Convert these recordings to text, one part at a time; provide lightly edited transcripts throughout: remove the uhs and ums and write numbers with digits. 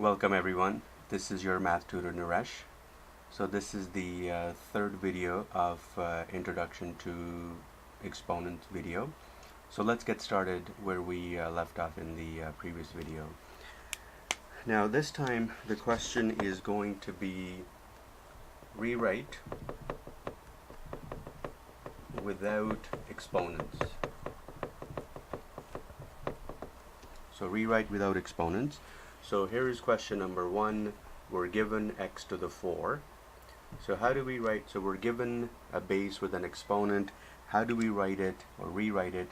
Welcome everyone. This is your math tutor Naresh. So this is the third video of Introduction to Exponent video. So let's get started where we left off in the previous video. Now this time the question is going to be rewrite without exponents. So rewrite without exponents. So here is question number 1. We're given x to the 4. So how do we write? So we're given a base with an exponent. How do we write it or rewrite it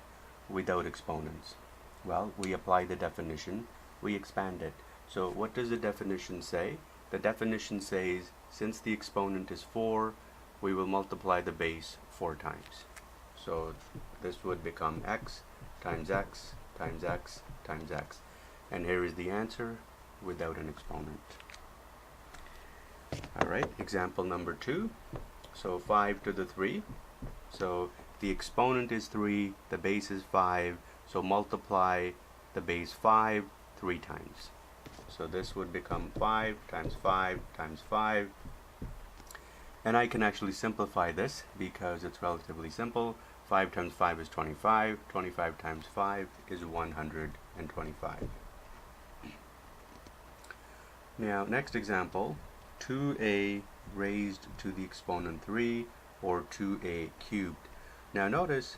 without exponents? Well, we apply the definition. We expand it. So what does the definition say? The definition says since the exponent is 4, we will multiply the base 4 times. So this would become x times x times x times x. And here is the answer without an exponent. Alright, example number 2. So 5 to the 3. So the exponent is 3, the base is 5, so multiply the base 5 3 times. So this would become 5 times 5 times 5. And I can actually simplify this because it's relatively simple. 5 times 5 is 25. 25 times 5 is 125. Now, next example, 2a raised to the exponent 3 or 2a cubed. Now notice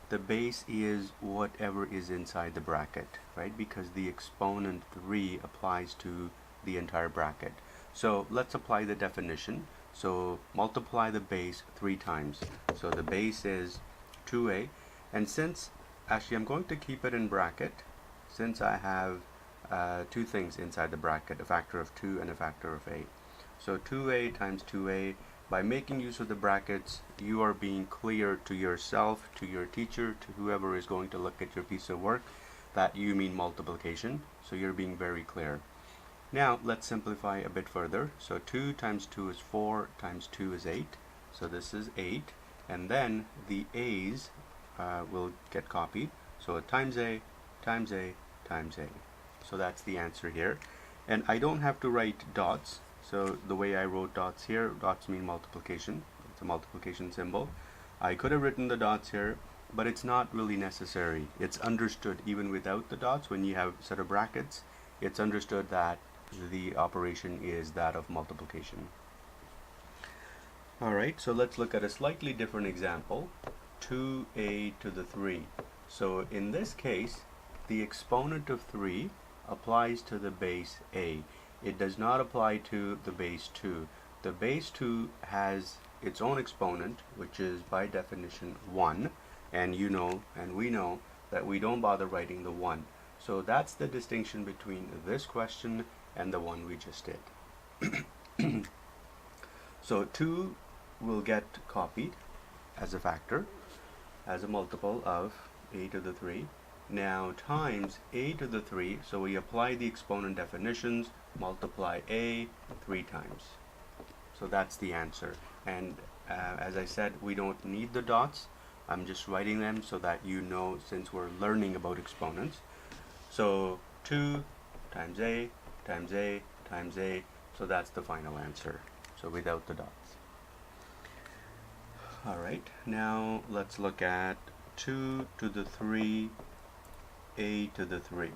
the base is whatever is inside the bracket, right? Because the exponent 3 applies to the entire bracket. So let's apply the definition. So multiply the base 3 times. So the base is 2a, and since actually I'm going to keep it in bracket, since I have two things inside the bracket, a factor of 2 and a factor of a. So 2a times 2a, by making use of the brackets, you are being clear to yourself, to your teacher, to whoever is going to look at your piece of work, that you mean multiplication. So you're being very clear. Now let's simplify a bit further. So 2 times 2 is 4 times 2 is 8. So this is 8. And then the a's will get copied. So times a times a times a. So that's the answer here. And I don't have to write dots. So the way I wrote dots here, dots mean multiplication. It's a multiplication symbol. I could have written the dots here, but it's not really necessary. It's understood even without the dots. When you have a set of brackets, it's understood that the operation is that of multiplication. Alright, so let's look at a slightly different example. 2a to the 3. So in this case, the exponent of 3 applies to the base a. It does not apply to the base 2. The base 2 has its own exponent, which is by definition 1, and you know, and we know, that we don't bother writing the 1. So that's the distinction between this question and the one we just did. So 2 will get copied as a factor, as a multiple of a to the 3. Now times a to the 3, so we apply the exponent definitions, multiply a 3 times. So that's the answer. And as I said, we don't need the dots. I'm just writing them so that you know, since we're learning about exponents. So 2 times a times a times a, so that's the final answer. So without the dots. Alright, now let's look at 2 to the 3 a to the 3.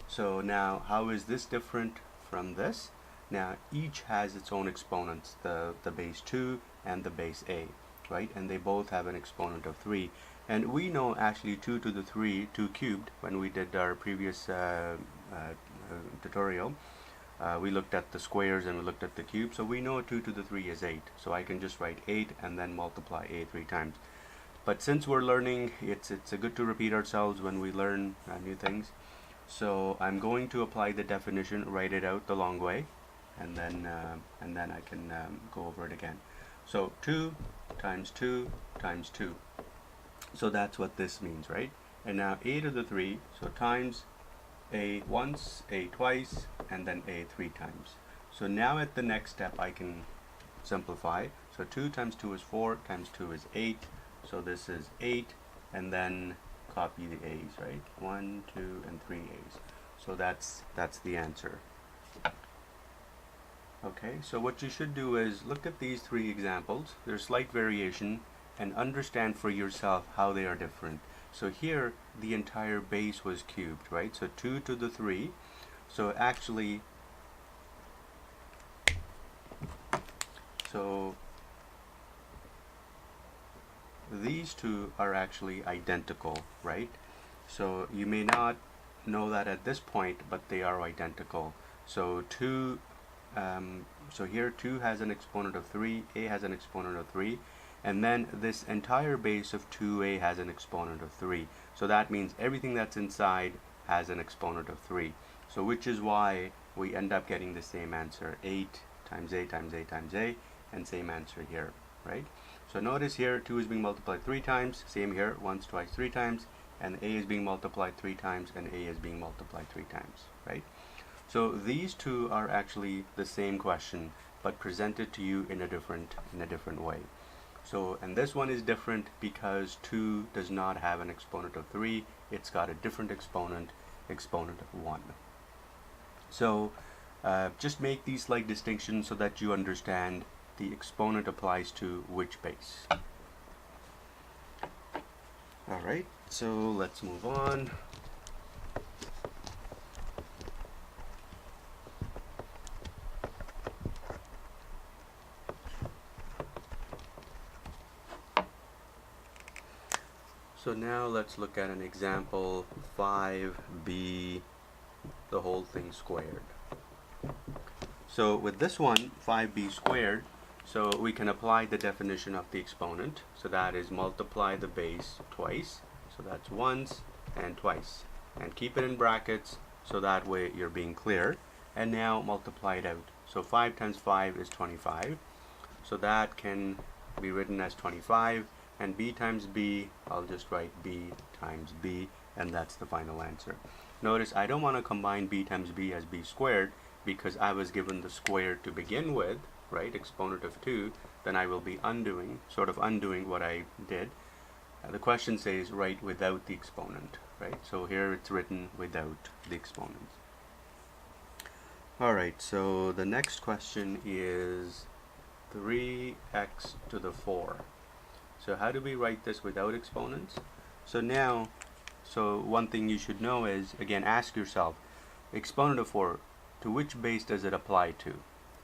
So now how is this different from this? Now each has its own exponents, the base 2 and the base a, right? And they both have an exponent of 3. And we know actually 2 to the 3, 2 cubed, when we did our previous tutorial. We looked at the squares and we looked at the cube, so we know 2 to the 3 is 8. So I can just write 8 and then multiply a 3 times. But since we're learning, it's good to repeat ourselves when we learn new things. So I'm going to apply the definition, write it out the long way, and then I can go over it again. So 2 times 2 times 2. So that's what this means, right? And now a to the 3, so times a once, a twice, and then a 3 times. So now at the next step I can simplify. So 2 times 2 is 4, times 2 is 8. So this is 8, and then copy the a's, right? 1, 2, and 3 a's. So that's the answer. Okay, so what you should do is look at these three examples. There's slight variation, and understand for yourself how they are different. So here the entire base was cubed, right? So 2 to the 3. So actually, so these two are actually identical, right? So you may not know that at this point, but they are identical. So so here 2 has an exponent of 3, a has an exponent of 3, and then this entire base of 2a has an exponent of 3. So that means everything that's inside has an exponent of 3. So which is why we end up getting the same answer, 8 times a times a times a, and same answer here, right? So notice here 2 is being multiplied 3 times, same here, once, twice, 3 times, and a is being multiplied 3 times, and a is being multiplied 3 times, right? So these two are actually the same question, but presented to you in a different way. So, and this one is different because 2 does not have an exponent of 3, it's got a different exponent of 1. So just make these slight distinctions so that you understand the exponent applies to which base. Alright, so let's move on. So now let's look at an example 5b, the whole thing squared. So with this one, 5b squared, so we can apply the definition of the exponent. So that is multiply the base twice. So that's once and twice. And keep it in brackets so that way you're being clear. And now multiply it out. So 5 times 5 is 25. So that can be written as 25. And b times b, I'll just write b times b, and that's the final answer. Notice I don't want to combine b times b as b squared because I was given the square to begin with, right, exponent of 2, then I will be sort of undoing what I did. The question says write without the exponent, right? So here it's written without the exponent. Alright, so the next question is 3x to the 4. So how do we write this without exponents? So now, one thing you should know is, again, ask yourself, exponent of 4, to which base does it apply to?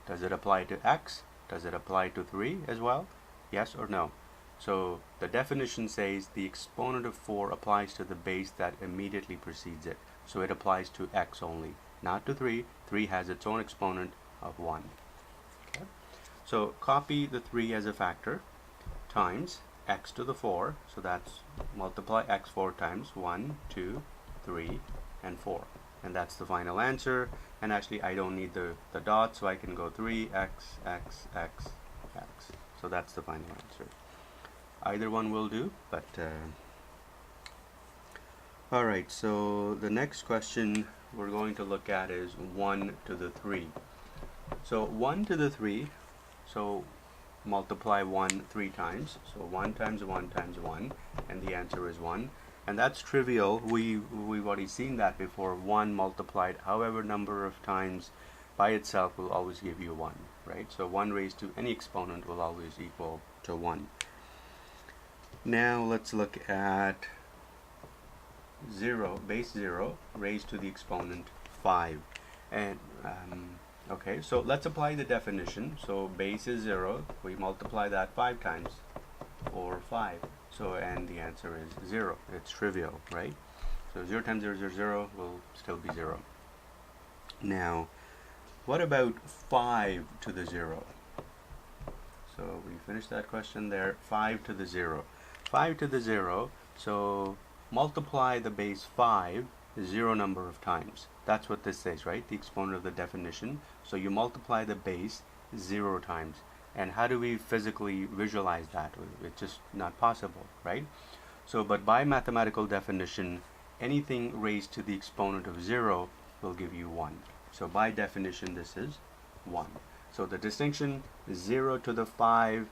Does it apply to x? Does it apply to 3 as well? Yes or no? So the definition says the exponent of 4 applies to the base that immediately precedes it. So it applies to x only, not to 3. 3 has its own exponent of 1. Okay? So copy the 3 as a factor, times x to the 4, so that's multiply x 4 times, 1, 2, 3, and 4. And that's the final answer. And actually I don't need the dot, so I can go 3x, x, x, x. So that's the final answer. Either one will do, but alright, so the next question we're going to look at is 1 to the 3. So 1 to the 3, so multiply 1 3 times, so 1 times 1 times 1, and the answer is 1. And that's trivial. We've already seen that before. 1 multiplied however number of times by itself will always give you 1, right? So 1 raised to any exponent will always equal to 1. Now let's look at 0, base 0 raised to the exponent 5. And okay, so let's apply the definition. So base is 0, we multiply that 5 times, or 5. So, and the answer is 0. It's trivial, right? So 0 times 0 is 0, will still be 0. Now, what about 5 to the 0? So we finished that question there. 5 to the 0. 5 to the 0, so multiply the base 5 0 number of times. That's what this says, right? The exponent of the definition. So you multiply the base 0 times. And how do we physically visualize that? It's just not possible, right? So, but by mathematical definition, anything raised to the exponent of 0 will give you 1. So by definition, this is 1. So the distinction is 0 to the 5.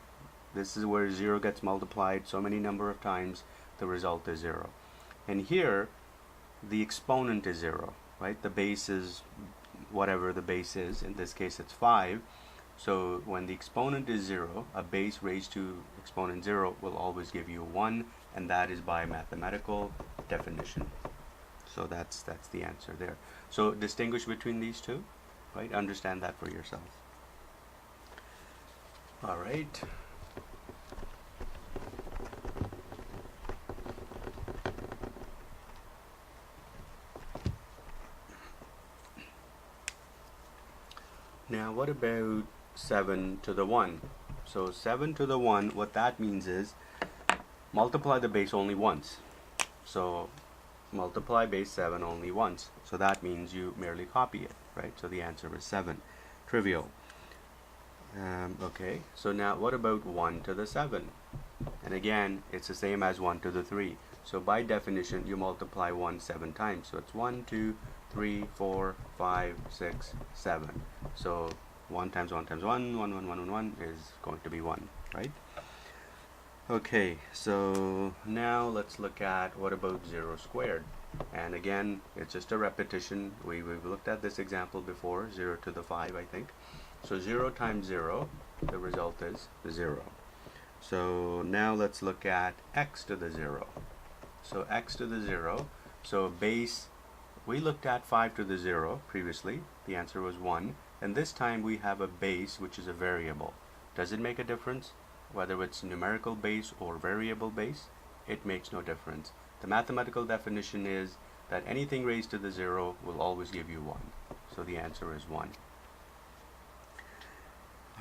This is where 0 gets multiplied so many number of times. The result is 0. And here, the exponent is 0. right? The base is whatever the base is. In this case, it's 5. So when the exponent is 0, a base raised to exponent 0 will always give you 1, and that is by mathematical definition. So that's the answer there. So distinguish between these two, right? Understand that for yourself. All right. Now what about 7 to the 1? So 7 to the 1, what that means is multiply the base only once. So multiply base 7 only once. So that means you merely copy it, right? So the answer is 7. Trivial. Okay, so now what about 1 to the 7? And again, it's the same as 1 to the 3. So by definition, you multiply 1 7 times. So it's 1, 2, 3, 4, 5, 6, 7. So 1 times 1 times 1, 1, 1, 1, 1, 1 is going to be 1, right? Okay, so now let's look at what about 0 squared. And again, it's just a repetition. We've looked at this example before, 0 to the 5, I think. So 0 times 0, the result is 0. So now let's look at x to the 0. So x to the 0, so base, we looked at 5 to the 0 previously. The answer was 1. And this time we have a base which is a variable. Does it make a difference? Whether it's numerical base or variable base, it makes no difference. The mathematical definition is that anything raised to the 0 will always give you 1. So the answer is 1.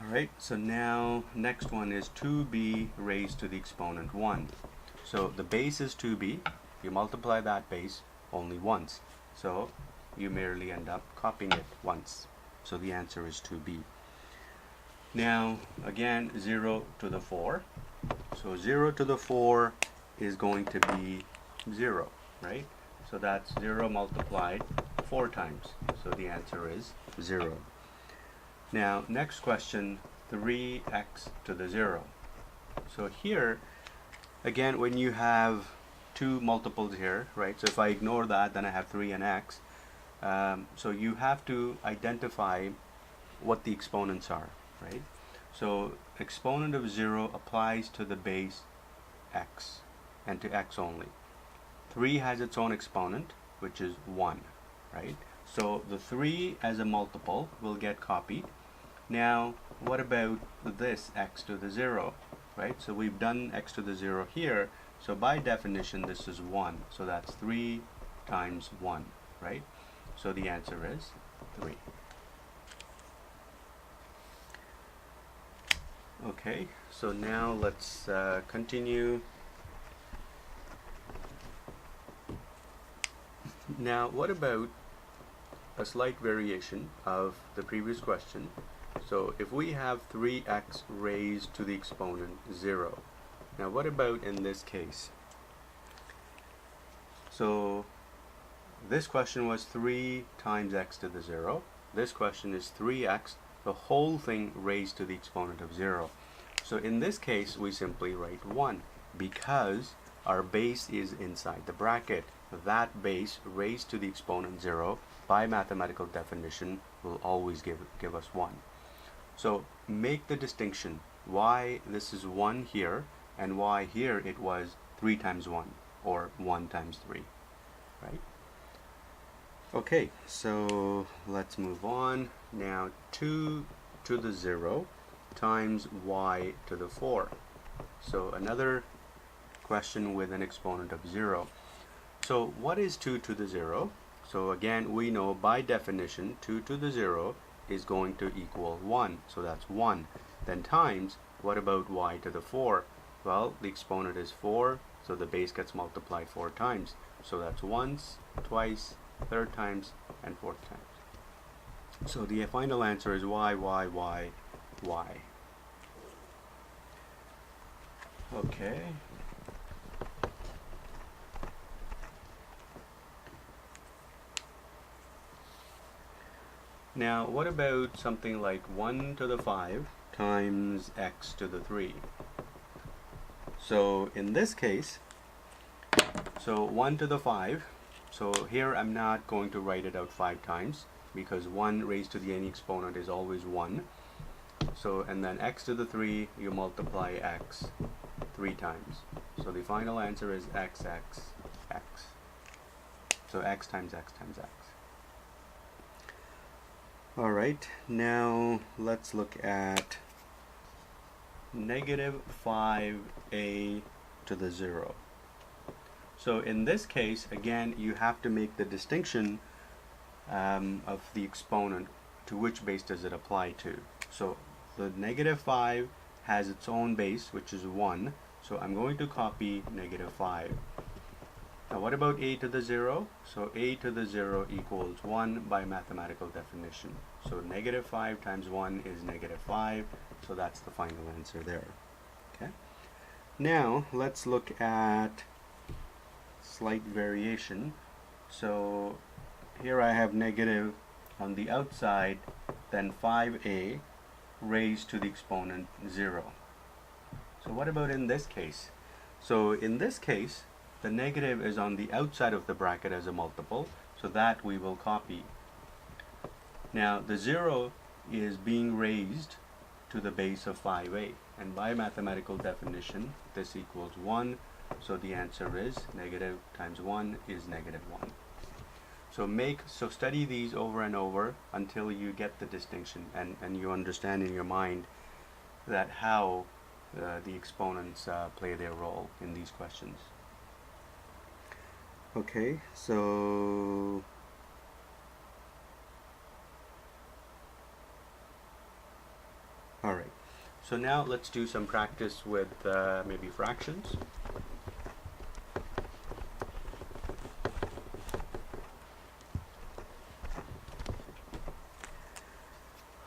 Alright, so now next one is 2b raised to the exponent 1. So the base is 2b. You multiply that base only once. So you merely end up copying it once. So the answer is 2b. Now again, 0 to the 4. So 0 to the 4 is going to be 0, right? So that's 0 multiplied 4 times. So the answer is 0. Now next question, 3x to the 0. So here, again, when you have two multiples here, right? So if I ignore that, then I have 3 and x. So you have to identify what the exponents are, right? So exponent of 0 applies to the base x and to x only. 3 has its own exponent, which is 1, right? So the 3 as a multiple will get copied. Now what about this x to the 0, right? So we've done x to the 0 here. So by definition this is 1. So that's 3 times 1, right? So the answer is 3. Okay, so now let's continue. Now what about a slight variation of the previous question? So if we have 3x raised to the exponent 0. Now what about in this case? So this question was 3 times x to the 0. This question is 3x, the whole thing raised to the exponent of 0. So in this case, we simply write 1 because our base is inside the bracket. That base raised to the exponent 0 by mathematical definition will always give us 1. So make the distinction why this is 1 here and why here it was 3 times 1 or 1 times 3, right? Okay, so let's move on. Now 2 to the 0 times y to the 4. So another question with an exponent of 0. So what is 2 to the 0? So again, we know by definition 2 to the 0 is going to equal 1. So that's 1. Then times, what about y to the 4? Well, the exponent is 4, so the base gets multiplied 4 times. So that's once, twice, third times, and fourth times. So the final answer is y. Okay. Now what about something like 1 to the 5 times x to the 3? So in this case, so 1 to the 5, So here I'm not going to write it out 5 times because 1 raised to the any exponent is always 1. So, and then x to the 3, you multiply x 3 times. So the final answer is x, x, x. So x times x times x. Alright, now let's look at negative 5a to the 0. So in this case, again, you have to make the distinction of the exponent. To which base does it apply to? So the negative 5 has its own base, which is 1. So I'm going to copy negative 5. Now what about a to the 0? So a to the 0 equals 1 by mathematical definition. So negative 5 times 1 is negative 5. So that's the final answer there. Okay. Now let's look at slight variation. So here I have negative on the outside, then 5a raised to the exponent 0. So what about in this case? So in this case, the negative is on the outside of the bracket as a multiple, so that we will copy. Now the 0 is being raised to the base of 5a, and by mathematical definition this equals 1, so the answer is negative times 1 is negative 1. So study these over and over until you get the distinction and you understand in your mind that how the exponents play their role in these questions. Okay, so alright, so now let's do some practice with maybe fractions.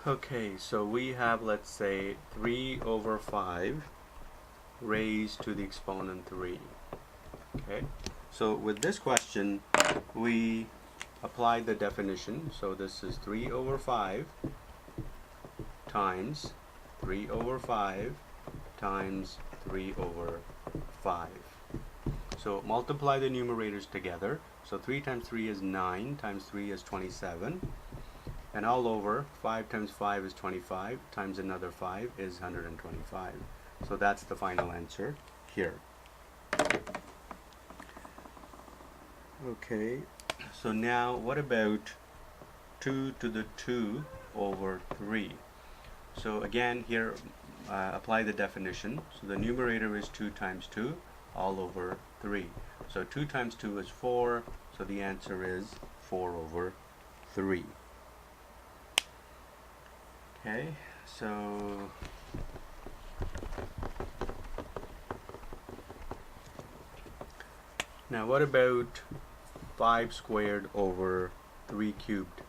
Okay, so we have, let's say, 3 over 5 raised to the exponent 3. Okay, so with this question, we apply the definition. So this is 3 over 5 times 3 over 5 times 3 over 5. So multiply the numerators together. So 3 times 3 is 9, times 3 is 27. And all over, 5 times 5 is 25, times another 5 is 125. So that's the final answer here. Okay, so now what about 2 to the 2 over 3? So again, here apply the definition. So the numerator is 2 times 2, all over 3. So 2 times 2 is 4, so the answer is 4 over 3. Okay, so now what about 5 squared over 3 cubed?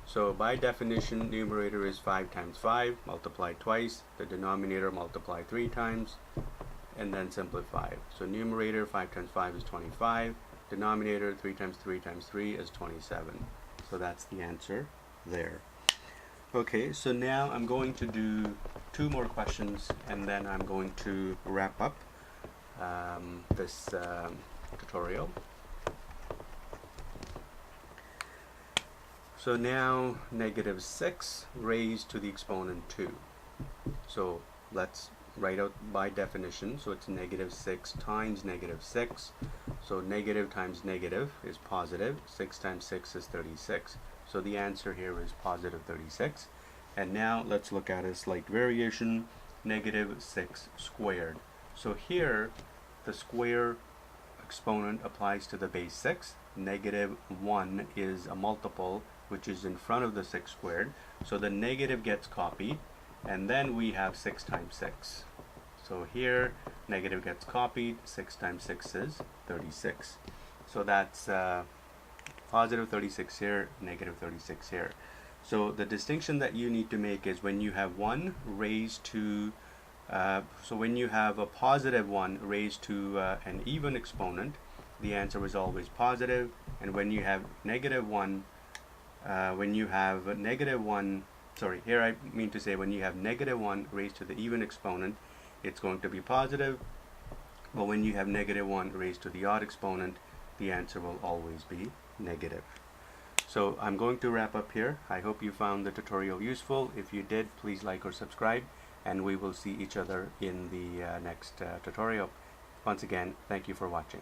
So by definition, numerator is 5 times 5, multiply twice, the denominator multiply 3 times, and then simplify. So numerator 5 times 5 is 25, denominator 3 times 3 times 3 is 27. So that's the answer there. Okay, so now I'm going to do 2 more questions and then I'm going to wrap up this tutorial. So now negative 6 raised to the exponent 2. So let's write out by definition. So it's negative 6 times negative 6. So negative times negative is positive. 6 times 6 is 36. So the answer here is positive 36. And now let's look at a slight variation, negative 6 squared. So here the square exponent applies to the base 6. Negative 1 is a multiple which is in front of the 6 squared. So the negative gets copied and then we have 6 times 6. So here negative gets copied, 6 times 6 is 36. So that's positive 36 here, negative 36 here. So the distinction that you need to make is when you have 1 raised to, so when you have a positive 1 raised to an even exponent, the answer is always positive. And when you have negative 1, when you have negative 1, sorry, here I mean to say when you have negative 1 raised to the even exponent, it's going to be positive. But when you have negative 1 raised to the odd exponent, the answer will always be negative. So I'm going to wrap up here. I hope you found the tutorial useful. If you did, please like or subscribe, and we will see each other in the next tutorial. Once again, thank you for watching.